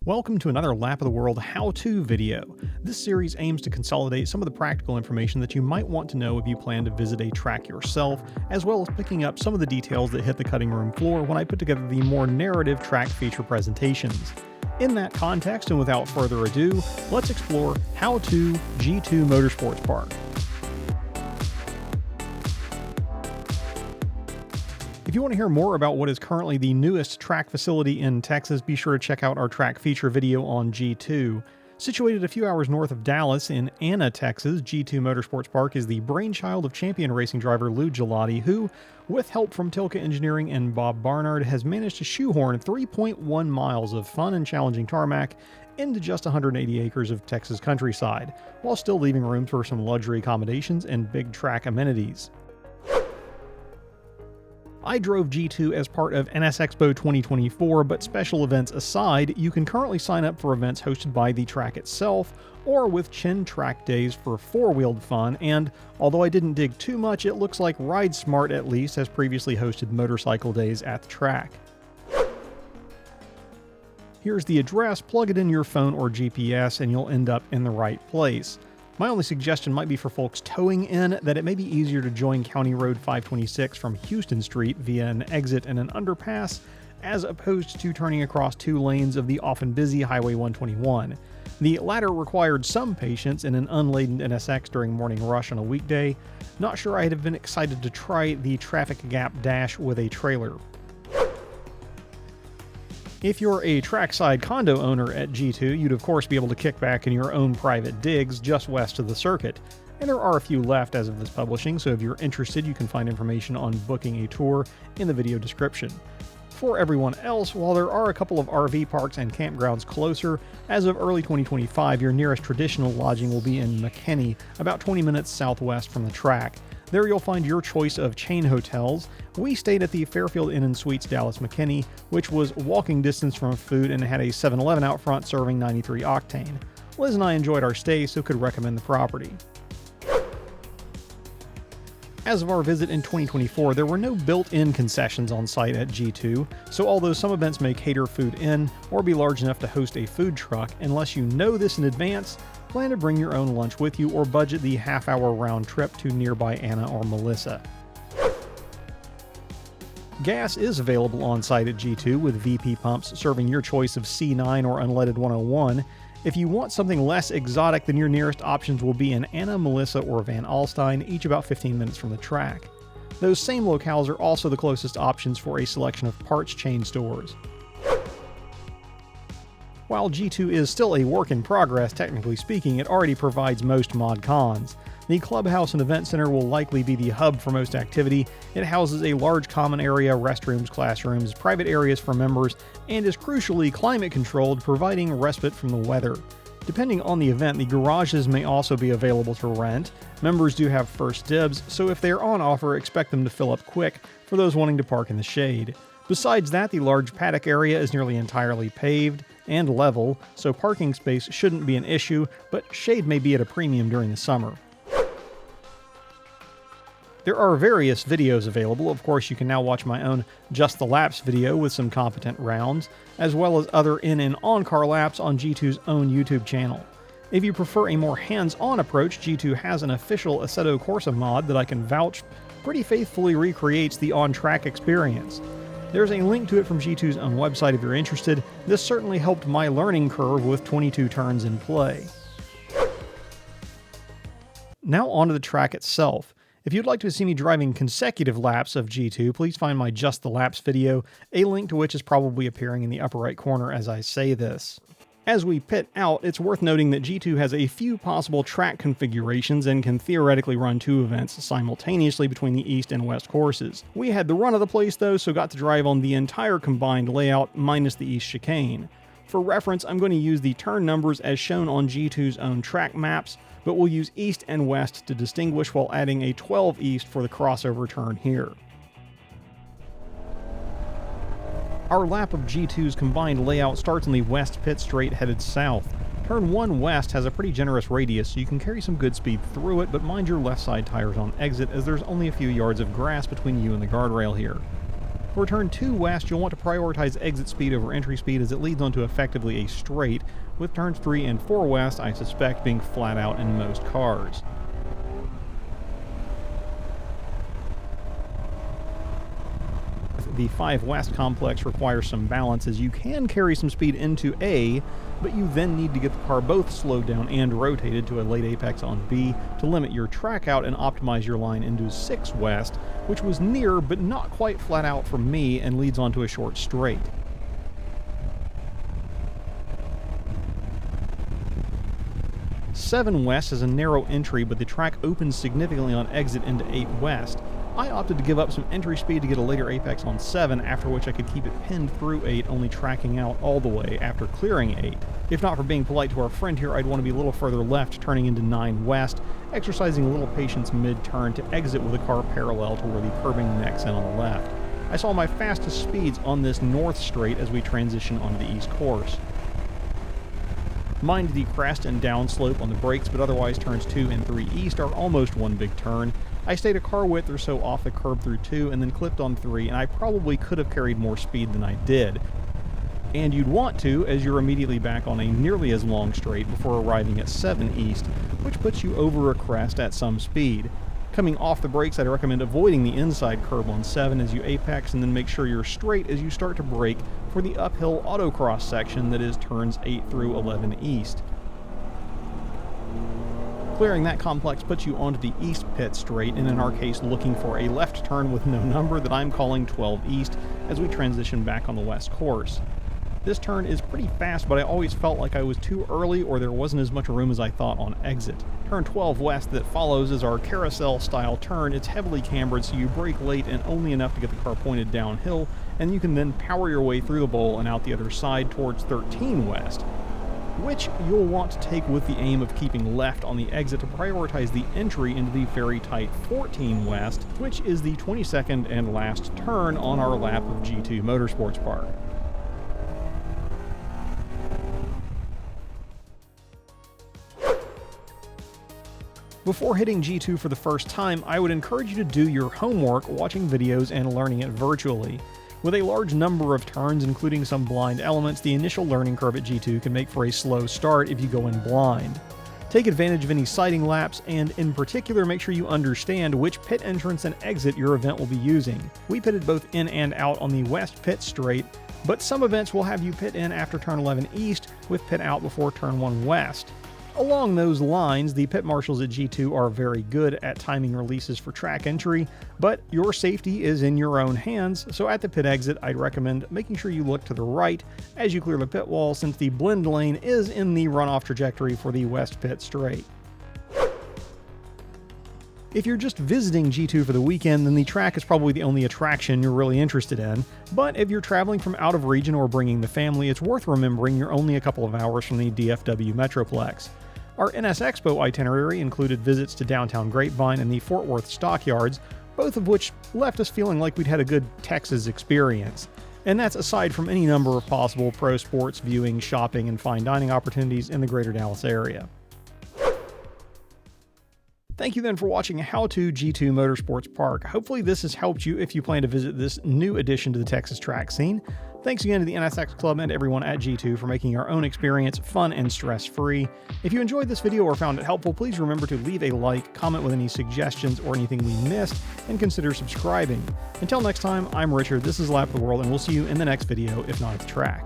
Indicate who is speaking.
Speaker 1: Welcome to another Lap of the World how-to video. This series aims to consolidate some of the practical information that you might want to know if you plan to visit a track yourself, as well as picking up some of the details that hit the cutting room floor when I put together the more narrative track feature presentations. In that context, and without further ado, let's explore How to G2 Motorsports Park. If you want to hear more about what is currently the newest track facility in Texas, be sure to check out our track feature video on G2. Situated a few hours north of Dallas in Anna, Texas, G2 Motorsports Park is the brainchild of champion racing driver Lou Gelati, who, with help from Tilke Engineering and Bob Barnard, has managed to shoehorn 3.1 miles of fun and challenging tarmac into just 180 acres of Texas countryside, while still leaving room for some luxury accommodations and big track amenities. I drove G2 as part of NS Expo 2024, but special events aside, you can currently sign up for events hosted by the track itself, or with Chin Track Days for four-wheeled fun, and although I didn't dig too much, it looks like Ride Smart at least has previously hosted motorcycle days at the track. Here's the address, plug it in your phone or GPS, and you'll end up in the right place. My only suggestion might be for folks towing in that it may be easier to join County Road 526 from Houston Street via an exit and an underpass, as opposed to turning across two lanes of the often busy Highway 121. The latter required some patience in an unladen NSX during morning rush on a weekday. Not sure I'd have been excited to try the traffic gap dash with a trailer. If you're a trackside condo owner at G2, you'd of course be able to kick back in your own private digs just west of the circuit. And there are a few left as of this publishing, so if you're interested, you can find information on booking a tour in the video description. For everyone else, while there are a couple of RV parks and campgrounds closer, as of early 2025, your nearest traditional lodging will be in McKinney, about 20 minutes southwest from the track. There you'll find your choice of chain hotels. We stayed at the Fairfield Inn & Suites Dallas McKinney, which was walking distance from food and had a 7-Eleven out front serving 93 octane. Liz and I enjoyed our stay, so could recommend the property. As of our visit in 2024, there were no built-in concessions on site at G2, so although some events may cater food in or be large enough to host a food truck, unless you know this in advance, plan to bring your own lunch with you or budget the half-hour round trip to nearby Anna or Melissa. Gas is available on site at G2 with VP pumps serving your choice of C9 or unleaded 101. If you want something less exotic, then your nearest options will be in Anna, Melissa, or Van Alstyne, each about 15 minutes from the track. Those same locales are also the closest options for a selection of parts chain stores. While G2 is still a work in progress, technically speaking, it already provides most mod cons. The clubhouse and event center will likely be the hub for most activity. It houses a large common area, restrooms, classrooms, private areas for members, and is crucially climate controlled, providing respite from the weather. Depending on the event, the garages may also be available to rent. Members do have first dibs, so if they are on offer, expect them to fill up quick for those wanting to park in the shade. Besides that, the large paddock area is nearly entirely paved and level, so parking space shouldn't be an issue, but shade may be at a premium during the summer. There are various videos available. Of course, you can now watch my own Just the Laps video with some competent rounds, as well as other in- and on-car laps on G2's own YouTube channel. If you prefer a more hands-on approach, G2 has an official Assetto Corsa mod that I can vouch pretty faithfully recreates the on-track experience. There's a link to it from G2's own website if you're interested. This certainly helped my learning curve with 22 turns in play. Now onto the track itself. If you'd like to see me driving consecutive laps of G2, please find my Just the Laps video, a link to which is probably appearing in the upper right corner as I say this. As we pit out, it's worth noting that G2 has a few possible track configurations and can theoretically run two events simultaneously between the east and west courses. We had the run of the place though, so got to drive on the entire combined layout minus the east chicane. For reference, I'm going to use the turn numbers as shown on G2's own track maps, but we'll use east and west to distinguish while adding a 12 east for the crossover turn here. Our lap of G2's combined layout starts in the west pit straight headed south. Turn 1 west has a pretty generous radius, so you can carry some good speed through it, but mind your left side tires on exit as there's only a few yards of grass between you and the guardrail here. For turn 2 west, you'll want to prioritize exit speed over entry speed as it leads onto effectively a straight, with turns 3 and 4 west I suspect being flat out in most cars. The 5 west complex requires some balance as you can carry some speed into A, but you then need to get the car both slowed down and rotated to a late apex on B to limit your track out and optimize your line into 6 west, which was near but not quite flat out for me and leads onto a short straight. Seven west is a narrow entry, but the track opens significantly on exit into 8 west. I opted to give up some entry speed to get a later apex on 7, after which I could keep it pinned through 8, only tracking out all the way after clearing 8. If not for being polite to our friend here, I'd want to be a little further left, turning into 9 west, exercising a little patience mid-turn to exit with a car parallel to where the curbing necks in on the left. I saw my fastest speeds on this north straight as we transition onto the east course. Mind the crest and downslope on the brakes, but otherwise turns 2 and 3 east are almost one big turn. I stayed a car width or so off the curb through 2 and then clipped on 3, and I probably could have carried more speed than I did. And you'd want to, as you're immediately back on a nearly as long straight before arriving at 7 east, which puts you over a crest at some speed. Coming off the brakes, I'd recommend avoiding the inside curb on 7 as you apex, and then make sure you're straight as you start to brake for the uphill autocross section that is turns 8 through 11 east. Clearing that complex puts you onto the east pit straight, and in our case looking for a left turn with no number that I'm calling 12 east as we transition back on the west course. This turn is pretty fast, but I always felt like I was too early or there wasn't as much room as I thought on exit. Turn 12 west that follows is our carousel style turn. It's heavily cambered, so you brake late and only enough to get the car pointed downhill, and you can then power your way through the bowl and out the other side towards 13 west, which you'll want to take with the aim of keeping left on the exit to prioritize the entry into the very tight 14 west, which is the 22nd and last turn on our lap of G2 Motorsports Park. Before hitting G2 for the first time, I would encourage you to do your homework watching videos and learning it virtually. With a large number of turns, including some blind elements, the initial learning curve at G2 can make for a slow start if you go in blind. Take advantage of any sighting laps, and in particular make sure you understand which pit entrance and exit your event will be using. We pitted both in and out on the west pit straight, but some events will have you pit in after turn 11 east with pit out before turn 1 west. Along those lines, the pit marshals at G2 are very good at timing releases for track entry, but your safety is in your own hands, so at the pit exit I'd recommend making sure you look to the right as you clear the pit wall, since the blend lane is in the runoff trajectory for the west pit straight. If you're just visiting G2 for the weekend, then the track is probably the only attraction you're really interested in, but if you're traveling from out of region or bringing the family, it's worth remembering you're only a couple of hours from the DFW Metroplex. Our NS Expo itinerary included visits to downtown Grapevine and the Fort Worth Stockyards, both of which left us feeling like we'd had a good Texas experience. And that's aside from any number of possible pro sports viewing, shopping, and fine dining opportunities in the greater Dallas area. Thank you then for watching How To G2 Motorsports Park. Hopefully this has helped you if you plan to visit this new addition to the Texas track scene. Thanks again to the NSX Club and everyone at G2 for making our own experience fun and stress-free. If you enjoyed this video or found it helpful, please remember to leave a like, comment with any suggestions or anything we missed, and consider subscribing. Until next time, I'm Richard, this is Lap of the World, and we'll see you in the next video, if not at the track.